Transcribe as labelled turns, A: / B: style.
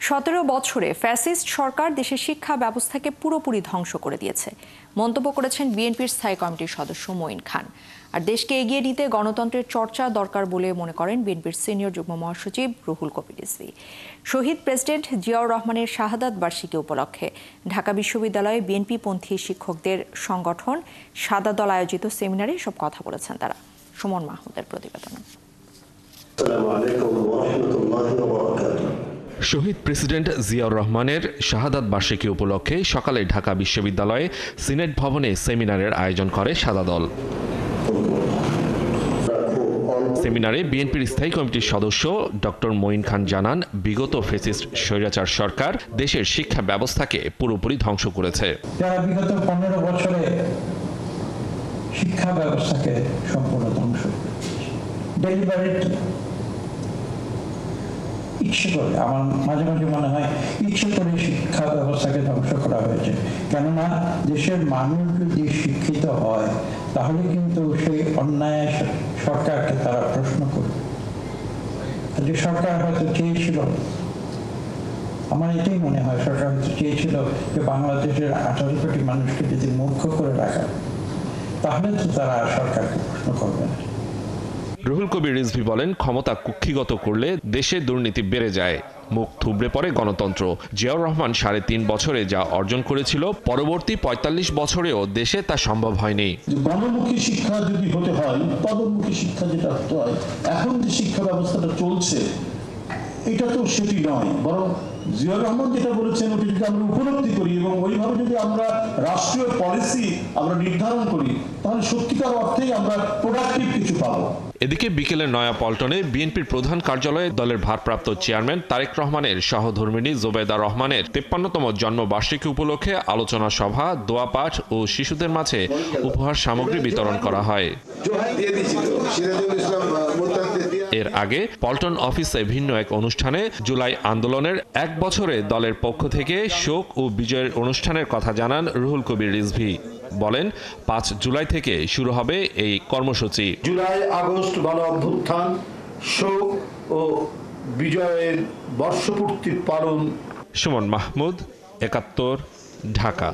A: 17 বছরে ফ্যাসিস্ট সরকার দেশের শিক্ষা ব্যবস্থাকে পুরোপুরি ধ্বংস করে দিয়েছে মন্তব্য করেছেন বিএনপির স্থায়ী কমিটির সদস্য মঈন খান। আর দেশকে এগিয়ে নিতে গণতন্ত্রের চর্চা দরকার বলে মনে করেন বিএনপির সিনিয়র যুগ্ম মহাসচিব রুহুল কবির রিজভী। শহীদ প্রেসিডেন্ট জিয়াউর রহমানের শাহাদাত বার্ষিকী উপলক্ষে ঢাকা বিশ্ববিদ্যালয়ে বিএনপিপন্থী শিক্ষকদের সংগঠন সাদা দল আয়োজিত সেমিনারে সব কথা বলেছেন তারা। সুমন মাহমুদের প্রতিবেদন।
B: শহীদ প্রেসিডেন্ট জিয়াউর রহমানের শাহাদাত বার্ষিকী উপলক্ষে সকালে ঢাকা বিশ্ববিদ্যালয়ে সিনেট ভবনে সেমিনারের আয়োজন করে সাদা দল। সেমিনারে বিএনপির স্থায়ী কমিটির সদস্য ডক্টর মঈন খান জানান, বিগত ফ্যাসিস্ট স্বৈরাচার সরকার দেশের শিক্ষা ব্যবস্থাকে পুরোপুরি ধ্বংস করেছে।
C: যারা বিগত 15 বছরে শিক্ষা ব্যবস্থাকে সম্পূর্ণ ধ্বংস করেছে, ইচ্ছে করে, আমার মাঝে মাঝে মনে হয় ইচ্ছে করে শিক্ষা ব্যবস্থাকে ধ্বংস করা হয়েছে। কেননা দেশের মানুষ যদি শিক্ষিত হয় তাহলে কিন্তু সেই অন্যায় সরকারকে তারা প্রশ্ন করবে। যে সরকার হয়তো চেয়েছিল, আমার এটাই মনে হয়, সরকার হয়তো চেয়েছিল যে বাংলাদেশের 18 কোটি মানুষকে যদি মূর্খ করে রাখা, তাহলে তো তারা সরকারকে প্রশ্ন করবে না।
B: রুহুল কবির রিজভী বলেন, ক্ষমতা কুক্ষিগত করলে দেশে দুর্নীতি বেড়ে যায়, মুখ থুবড়ে পড়ে গণতন্ত্র। জিয়াউর রহমান 3.5 বছরে যা অর্জন করেছিল, পরবর্তী 45 বছরেও দেশে তা সম্ভব হয়নি।
D: গণমুখী শিক্ষা যদি হতে হয়, তদমুখী শিক্ষা যেটা হতে হয়, এখন যে শিক্ষা ব্যবস্থাটা চলছে এটা তো সেটি নয়, বরং জিয়াউর রহমান যেটা বলেছেন ওটি যদি আমরা উপলব্ধি করি এবং ওইভাবে যদি আমরা রাষ্ট্রীয় পলিসি আমরা নির্ধারণ করি, তাহলে সত্যিকার অর্থেই আমরা প্রোডাক্টিভ কিছু পাবো।
B: এদিকে বিকেলে নয়াপল্টনে বিএনপির প্রধান কার্যালয়ে দলের ভারপ্রাপ্ত চেয়ারম্যান তারেক রহমানের সহধর্মিণী জোবেদা রহমানের 53তম জন্মবার্ষিকী উপলক্ষে আলোচনা সভা, দোয়া পাঠ ও শিশুদের মাঝে উপহার সামগ্রী বিতরণ করা হয়। এর আগে পল্টন অফিসে ভিন্ন এক অনুষ্ঠানে জুলাই আন্দোলনের 1 বছরে দলের পক্ষ থেকে শোক ও বিজয়ের অনুষ্ঠানের কথা জানান রুহুল কবির রিজভী। বলেন, 5 জুলাই থেকে শুরু হবে এই কর্মসূচি।
D: জুলাই আগস্ট গণ অভ্যুত্থান, শোক ও বিজয়ের বর্ষপূর্তি পালন।
B: সুমন মাহমুদ, 71, ঢাকা।